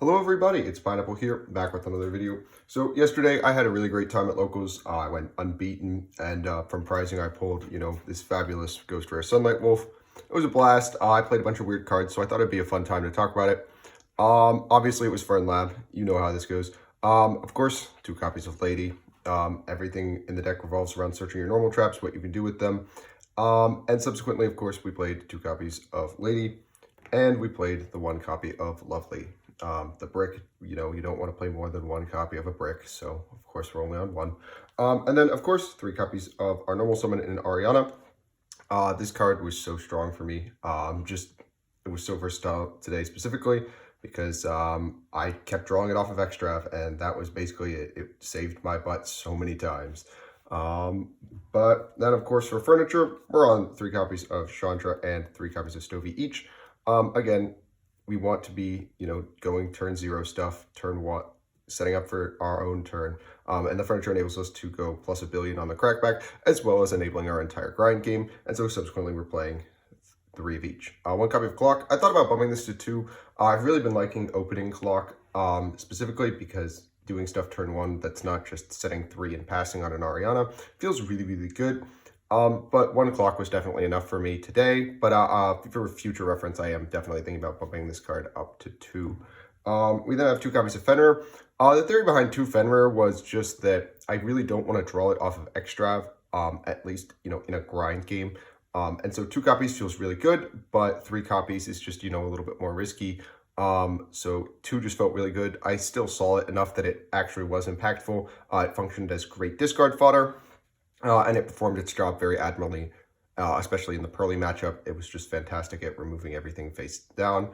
Hello everybody, it's Pineapple here, back with another video. So yesterday I had a really great time at locals. I went unbeaten, and from prizing I pulled, this fabulous Ghost Rare Sunlight Wolf. It was a blast. I played a bunch of weird cards, so I thought it'd be a fun time to talk about it. Obviously it was for Lab. You know how this goes. Of course, 2 copies of Lady. Everything in the deck revolves around searching your normal traps, what you can do with them. And subsequently, of course, we played 2 copies of Lady, and we played the 1 copy of Lovely. The brick, you don't want to play more than 1 copy of a brick, so of course we're only on 1. And then, of course, 3 copies of our normal summon in Ariana. This card was so strong for me. It was so versatile today specifically because I kept drawing it off of Extra, and that was basically it. It saved my butt so many times. But then, of course, for furniture, we're on 3 copies of Chandra and 3 copies of Stovey each. Again, we want to be, going turn 0 stuff, turn 1, setting up for our own turn. And the furniture enables us to go plus $1 billion on the crackback, as well as enabling our entire grind game. And so subsequently, we're playing 3 of each. 1 copy of Clock. I thought about bumping this to 2. I've really been liking opening Clock, specifically because doing stuff turn 1 that's not just setting 3 and passing on an Ariana feels really, really good. But 1 Clock was definitely enough for me today. But for future reference, I am definitely thinking about bumping this card up to 2. We then have 2 copies of Fenrir. The theory behind 2 Fenrir was just that I really don't want to draw it off of Extra, at least, in a grind game. And so 2 copies feels really good, but 3 copies is just, a little bit more risky. So 2 just felt really good. I still saw it enough that it actually was impactful. It functioned as great discard fodder. And it performed its job very admirably, especially in the Pearly matchup. It was just fantastic at removing everything face down,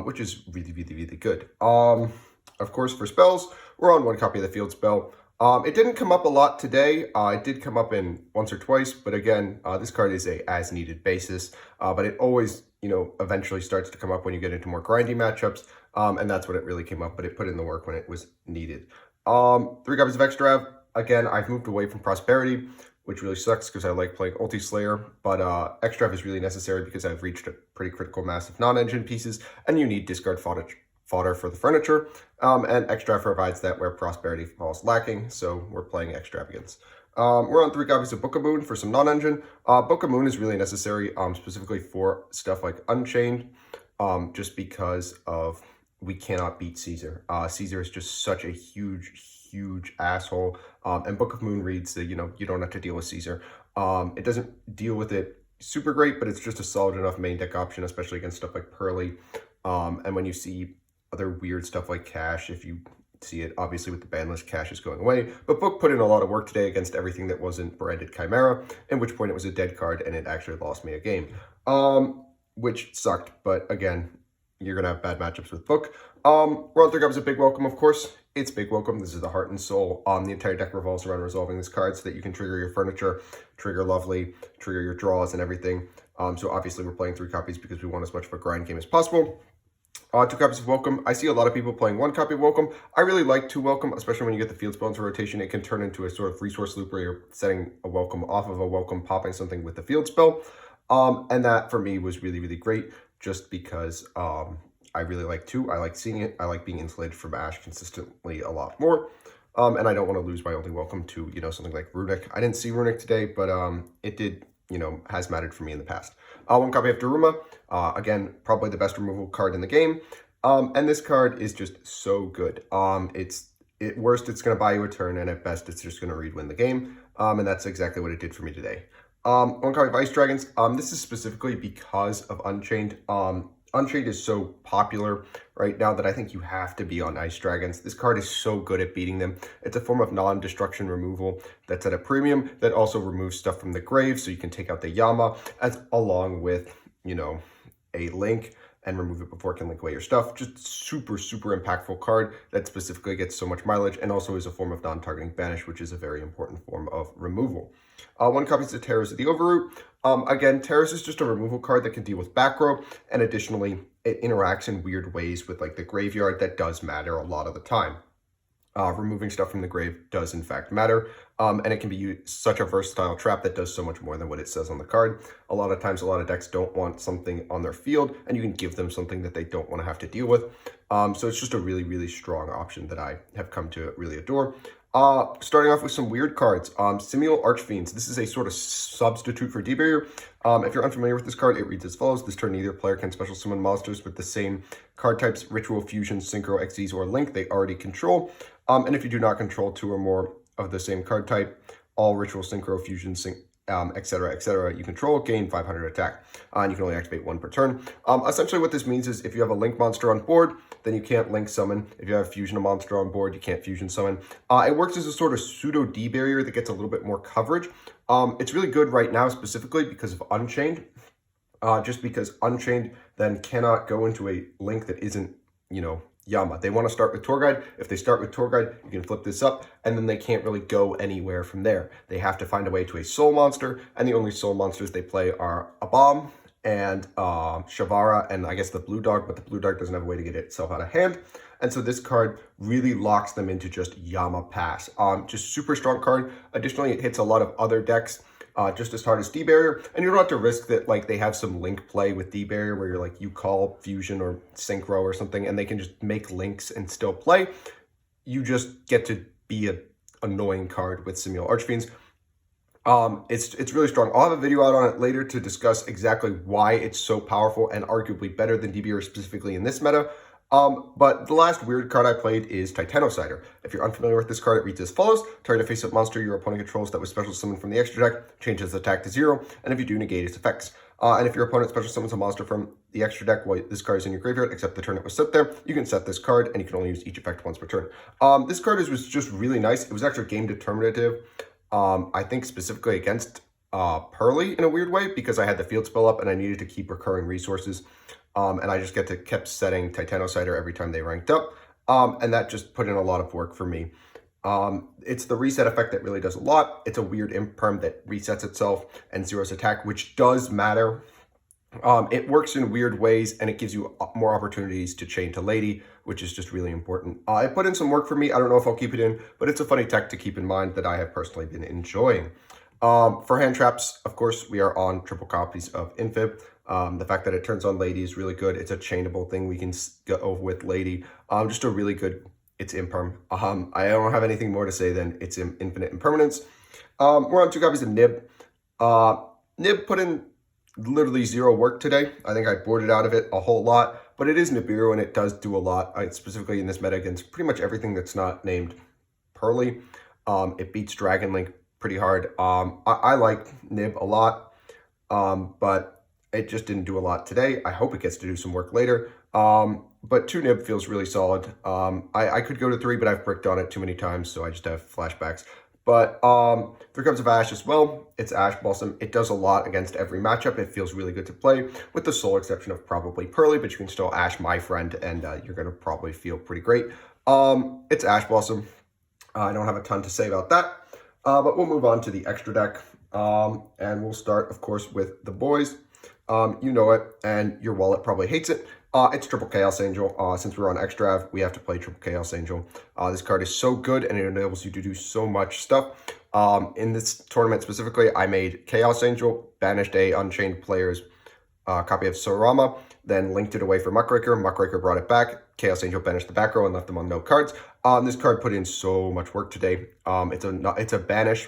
which is really, really, really good. Of course, for spells, we're on 1 copy of the Field Spell. It didn't come up a lot today. It did come up in once or twice, but again, this card is a as-needed basis. But it always, eventually starts to come up when you get into more grindy matchups, and that's when it really came up, but it put in the work when it was needed. 3 copies of Extra. Again, I've moved away from Prosperity, which really sucks because I like playing Ulti Slayer, but Extra is really necessary because I've reached a pretty critical mass of non-engine pieces, and you need discard fodder for the furniture, and Extra provides that where Prosperity falls lacking, so we're playing Extravagance. We're on 3 copies of Book of Moon for some non-engine. Book of Moon is really necessary, specifically for stuff like Unchained, just because of we cannot beat Caesar. Caesar is just such a huge asshole, and Book of Moon reads that, you don't have to deal with Caesar. It doesn't deal with it super great, but it's just a solid enough main deck option, especially against stuff like Pearly. And when you see other weird stuff like Cash, if you see it, obviously with the ban list, Cash is going away. But Book put in a lot of work today against everything that wasn't branded Chimera, at which point it was a dead card, and it actually lost me a game, which sucked. But again, you're going to have bad matchups with Book. We're on 3 copies of Big Welcome, of course. It's Big Welcome. This is the heart and soul. The entire deck revolves around resolving this card so that you can trigger your furniture, trigger Lovely, trigger your draws and everything. So obviously we're playing 3 copies because we want as much of a grind game as possible. 2 copies of Welcome. I see a lot of people playing 1 copy of Welcome. I really like 2 Welcome, especially when you get the Field Spell into rotation. It can turn into a sort of resource loop where you're setting a Welcome off of a Welcome, popping something with the Field Spell. And that for me was really, really great just because I really like 2. I like seeing it. I like being insulated from Ash consistently a lot more. And I don't want to lose my only Welcome to, something like Runic. I didn't see Runic today, but it did, has mattered for me in the past. 1 copy of Daruma. Again, probably the best removal card in the game. And this card is just so good. At worst, it's going to buy you a turn, and at best, it's just going to win the game. And that's exactly what it did for me today. 1 copy of Ice Dragons. This is specifically because of Unchained. Unchained is so popular right now that I think you have to be on Ice Dragons. This card is so good at beating them. It's a form of non-destruction removal that's at a premium that also removes stuff from the grave, so you can take out the Yama along with, a Link and remove it before it can link away your stuff. Just super, super impactful card that specifically gets so much mileage and also is a form of non-targeting banish, which is a very important form of removal. 1 copy of Terrace of the Overroot. Again, Terrace is just a removal card that can deal with back row, and additionally, it interacts in weird ways with like the graveyard that does matter a lot of the time. removing stuff from the grave does in fact matter, and it can be such a versatile trap that does so much more than what it says on the card. A lot of times, a lot of decks don't want something on their field, and you can give them something that they don't want to have to deal with. So it's just a really, really strong option that I have come to really adore. Starting off with some weird cards. Simual Archfiends. This is a sort of substitute for D-Barrier. If you're unfamiliar with this card, it reads as follows. This turn, neither player can special summon monsters with the same card types, Ritual, Fusion, Synchro, Xyz, or Link they already control. And if you do not control 2 or more of the same card type, all Ritual, Synchro, Fusion, etc., you control, gain 500 attack. And you can only activate 1 per turn. Essentially what this means is if you have a Link monster on board, then you can't Link summon. If you have Fusion a monster on board, you can't Fusion summon. It works as a sort of pseudo D-Barrier that gets a little bit more coverage. It's really good right now specifically because of Unchained. Just because Unchained then cannot go into a Link that isn't, Yama. They want to start with Tour Guide. If they start with Tour Guide, you can flip this up, and then they can't really go anywhere from there. They have to find a way to a Soul Monster, and the only Soul Monsters they play are a Bomb and Shavara, and I guess the Blue Dog, but the Blue Dog doesn't have a way to get itself out of hand. And so this card really locks them into just Yama Pass. Just super strong card. Additionally, it hits a lot of other decks just as hard as D-Barrier, and you don't have to risk that like they have some Link play with D-Barrier where you're like, you call Fusion or Synchro or something and they can just make Links and still play. You just get to be an annoying card with Simual Archfiends. It's really strong. I'll have a video out on it later to discuss exactly why it's so powerful and arguably better than D-Barrier specifically in this meta. But the last weird card I played is Titanocider. If you're unfamiliar with this card, it reads as follows. Target a face-up monster your opponent controls that was special summoned from the extra deck, changes attack to 0, and if you do, negate its effects. And if your opponent special summons a monster from the extra deck while this card is in your graveyard, except the turn it was set there, you can set this card, and you can only use each effect once per turn. This card was just really nice. It was actually game determinative, I think specifically against Pearly in a weird way, because I had the field spell up and I needed to keep recurring resources. And I just kept setting Titanocider every time they ranked up. And that just put in a lot of work for me. It's the reset effect that really does a lot. It's a weird imperm that resets itself and zeroes attack, which does matter. It works in weird ways, and it gives you more opportunities to chain to Lady, which is just really important. It put in some work for me. I don't know if I'll keep it in, but it's a funny tech to keep in mind that I have personally been enjoying. For hand traps, of course, we are on triple copies of Infib. The fact that it turns on Lady is really good. It's a chainable thing we can go with Lady. Just a really good, it's imperm. I don't have anything more to say than it's infinite impermanence. We're on 2 copies of Nib. Nib put in literally 0 work today. I think I boarded out of it a whole lot, but it is Nibiru and it does do a lot, specifically in this meta against pretty much everything that's not named Pearly. It beats Dragon Link pretty hard. I like Nib a lot, but it just didn't do a lot today. I hope it gets to do some work later. But 2 Nib feels really solid. I could go to 3, but I've bricked on it too many times, so I just have flashbacks. But 3 Cups of Ash as well. It's Ash Blossom. It does a lot against every matchup. It feels really good to play, with the sole exception of probably Pearly, but you can still Ash my friend, and you're going to probably feel pretty great. It's Ash Blossom. I don't have a ton to say about that, but we'll move on to the extra deck. And we'll start, of course, with the boys. You know it, and your wallet probably hates it. It's Triple Chaos Angel. Since we're on Extra, we have to play Triple Chaos Angel. This card is so good, and it enables you to do so much stuff. In this tournament specifically, I made Chaos Angel, banished a Unchained player's copy of Sorama, then linked it away for Muckraker. Muckraker brought it back. Chaos Angel banished the back row and left them on no cards. This card put in so much work today. It's a banish,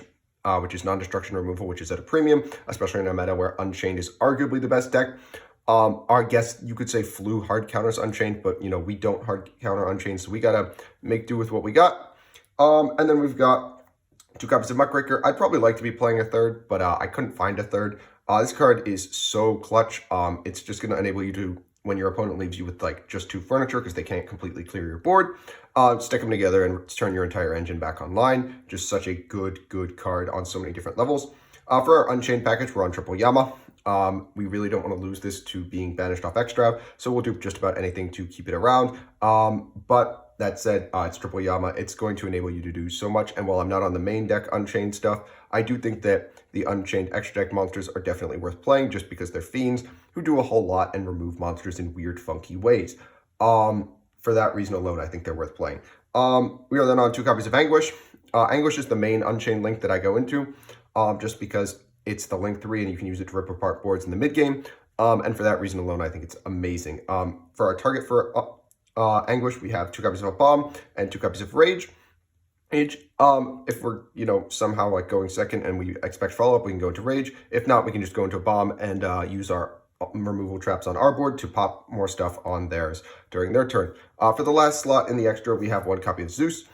which is non-destruction removal, which is at a premium, especially in a meta where Unchained is arguably the best deck. I guess you could say Flu hard counters Unchained, but, we don't hard counter Unchained, so we gotta make do with what we got. And then we've got 2 copies of Muckraker. I'd probably like to be playing a third, but I couldn't find a third. This card is so clutch. It's just gonna enable you to, when your opponent leaves you with just 2 furniture because they can't completely clear your board, stick them together and turn your entire engine back online. Just such a good card on so many different levels. For our Unchained package, we're on Triple Yama. We really don't want to lose this to being banished off Extra, so we'll do just about anything to keep it around. But that said, it's Triple Yama. It's going to enable you to do so much, and while I'm not on the main deck Unchained stuff, I do think that the Unchained extra deck monsters are definitely worth playing just because they're fiends who do a whole lot and remove monsters in weird, funky ways. for that reason alone, I think they're worth playing. We are then on 2 copies of Anguish. Anguish is the main Unchained link that I go into, just because it's the link 3 and you can use it to rip apart boards in the mid game. And for that reason alone, I think it's amazing. For our target for Anguish, we have 2 copies of a bomb and 2 copies of Rage. If we're, somehow like going second and we expect follow-up, we can go into Rage. If not, we can just go into a bomb and use our removal traps on our board to pop more stuff on theirs during their turn. For the last slot in the extra, we have 1 copy of Zeus.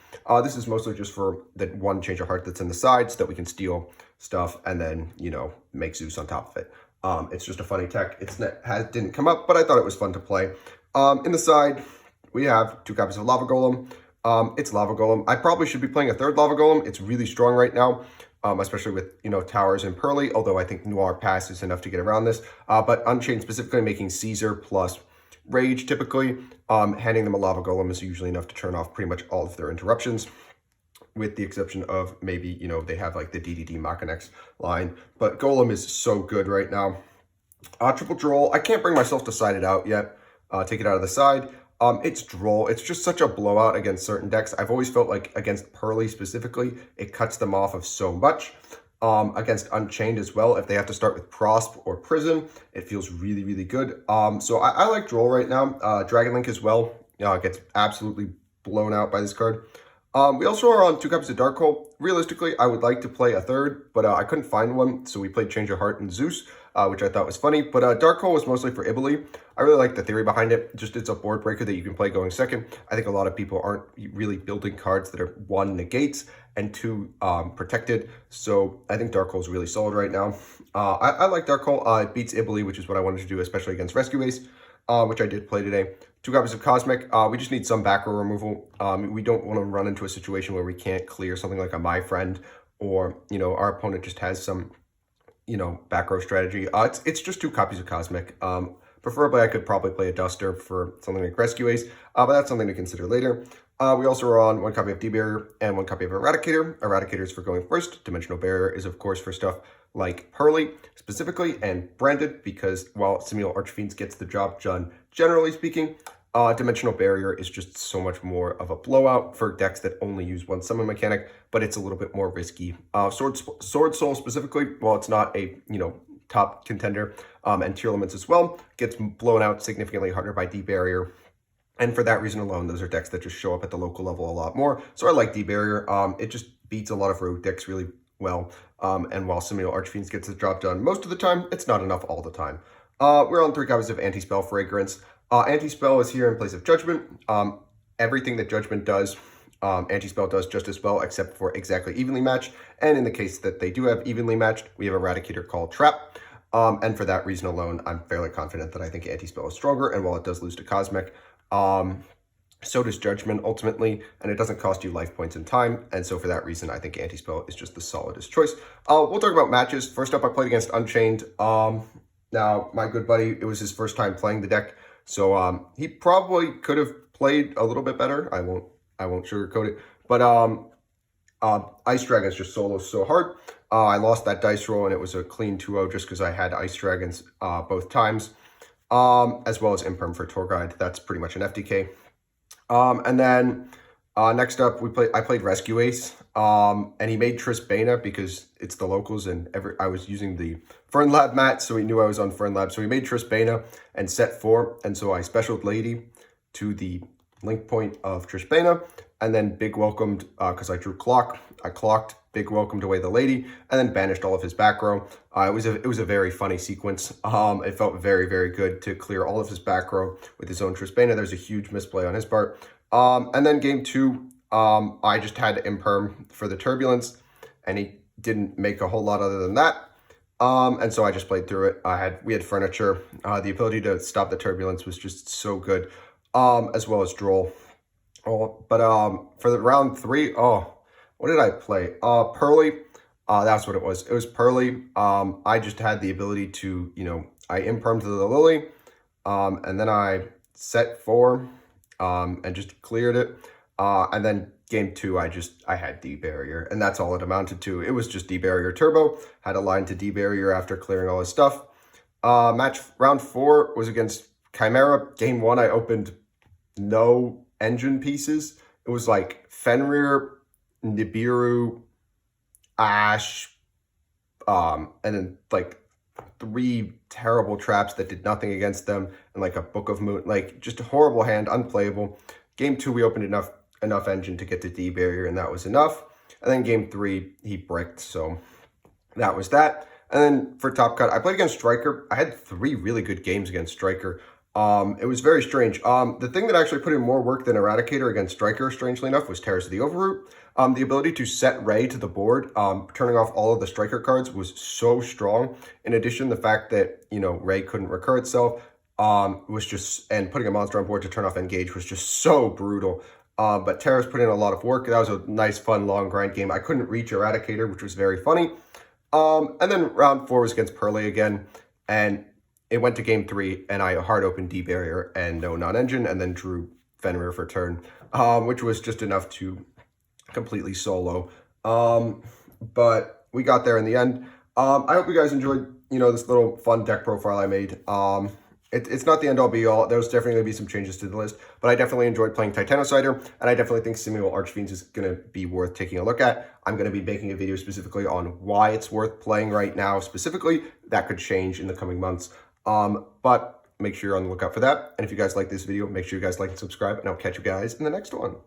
This is mostly just for the 1 change of heart that's in the side so that we can steal stuff and then, make Zeus on top of it. It's just a funny tech. Didn't come up, but I thought it was fun to play. In the side, we have 2 copies of Lava Golem. It's Lava Golem. I probably should be playing a 3rd Lava Golem. It's really strong right now, especially with, Towers and Pearly, although I think Noir Pass is enough to get around this. But Unchained specifically making Caesar plus Rage typically, handing them a Lava Golem is usually enough to turn off pretty much all of their interruptions, with the exception of maybe, they have like the DDD Machinex line. But Golem is so good right now. Triple Droll. I can't bring myself to side it out yet. Take it out of the side. It's Droll. It's just such a blowout against certain decks. I've always felt like against Pearly specifically, it cuts them off of so much. Against Unchained as well, if they have to start with Prosp or Prison, it feels really, really good. So I like Droll right now. Dragon Link as well gets absolutely blown out by this card. We also are on 2 copies of Dark Hole. Realistically, I would like to play a 3rd, but I couldn't find one, so we played Change of Heart and Zeus, which I thought was funny. But Dark Hole was mostly for Ibali. I really like the theory behind it. Just it's a board breaker that you can play going second. I think a lot of people aren't really building cards that are 1, negates, and 2, protected. So I think Dark Hole is really solid right now. I like Dark Hole. It beats Ibali, which is what I wanted to do, especially against Rescue Ace, which I did play today. 2 copies of Cosmic. We just need some back row removal. We don't want to run into a situation where we can't clear something like a My Friend, or, our opponent just has some, back row strategy. It's just 2 copies of Cosmic. Preferably, I could probably play a Duster for something like Rescue Ace, but that's something to consider later. We also are on 1 copy of D-Barrier and 1 copy of Eradicator. Eradicator is for going first. Dimensional Barrier is, of course, for stuff like Pearly specifically, and Branded, because while Simuel Archfiends gets the job done, generally speaking, Dimensional Barrier is just so much more of a blowout for decks that only use 1 summon mechanic, but it's a little bit more risky. Sword Soul specifically, while it's not a, top contender, and Tier Limits as well, gets blown out significantly harder by D-Barrier. And for that reason alone, those are decks that just show up at the local level a lot more. So I like D-Barrier. It just beats a lot of rogue decks really well. And while Simuel Archfiends gets the job done most of the time, it's not enough all the time. We're on 3 copies of Anti-Spell Fragrance. Anti-Spell is here in place of Judgment. Everything that Judgment does, Anti-Spell does just as well, except for exactly evenly matched. And in the case that they do have evenly matched, we have Eradicator called Trap. And for that reason alone, I'm fairly confident that I think Anti-Spell is stronger. And while it does lose to Cosmic, so does Judgment ultimately, and it doesn't cost you life points in time. And so for that reason, I think Anti-Spell is just the solidest choice. We'll talk about matches. First up, I played against Unchained. Now, my good buddy, it was his first time playing the deck, so he probably could have played a little bit better. I won't sugarcoat it, but Ice Dragons just solo so hard. I lost that dice roll, and it was a clean 2-0 just because I had Ice Dragons both times, as well as Imperm for Tour Guide. That's pretty much an FTK. And then next up, I played Rescue Ace, and he made Trispana because it's the locals, and I was using the Fern Lab mat, so he knew I was on Fern Lab. So he made Trispana and set 4, and so I specialed Lady to the link point of Trispana, and then big welcomed, because I drew Clock. I clocked, big welcomed away the Lady, and then banished all of his back row. It was a very funny sequence. It felt very, very good to clear all of his back row with his own Trispana. There's a huge misplay on his part. And then game 2, I just had Imperm for the Turbulence, and he didn't make a whole lot other than that. And so I just played through it. We had Furniture. The ability to stop the Turbulence was just so good, as well as Droll. But for the round 3, what did I play? Pearly. That's what it was. It was Pearly. I just had the ability to, I Impermed the Lily, and then I set 4, and just cleared it. And then game 2, I had D-Barrier, and that's all it amounted to. It was just D-Barrier Turbo. Had a line to D-Barrier after clearing all his stuff. Round 4 was against Chimera. Game 1, I opened no engine pieces. It was like Fenrir, Nibiru, Ash, and then like 3 terrible traps that did nothing against them, and like a Book of Moon, like just a horrible hand, unplayable. Game 2, we opened enough engine to get the D barrier, and that was enough. And then game 3, he bricked, so that was that. And then for top cut, I played against Striker. I had 3 really good games against Striker. It was very strange. The thing that actually put in more work than Eradicator against Striker, strangely enough, was Terrace of the Overroot. The ability to set Ray to the board, turning off all of the Striker cards, was so strong. In addition, the fact that, you know, Ray couldn't recur itself was just, and putting a monster on board to turn off Engage was just so brutal. But Terrace put in a lot of work. That was a nice, fun, long grind game. I couldn't reach Eradicator, which was very funny. And then round 4 was against Pearly again, and it went to game 3, and I hard opened D barrier and no non-engine, and then drew Fenrir for turn, which was just enough to completely solo. But we got there in the end. I hope you guys enjoyed, you know, this little fun deck profile I made. It's not the end all be all. There's definitely going to be some changes to the list, but I definitely enjoyed playing Titanocider, and I definitely think Simual Archfiends is going to be worth taking a look at. I'm going to be making a video specifically on why it's worth playing right now specifically. That could change in the coming months. But make sure you're on the lookout for that. And if you guys like this video, make sure you guys like and subscribe, and I'll catch you guys in the next one.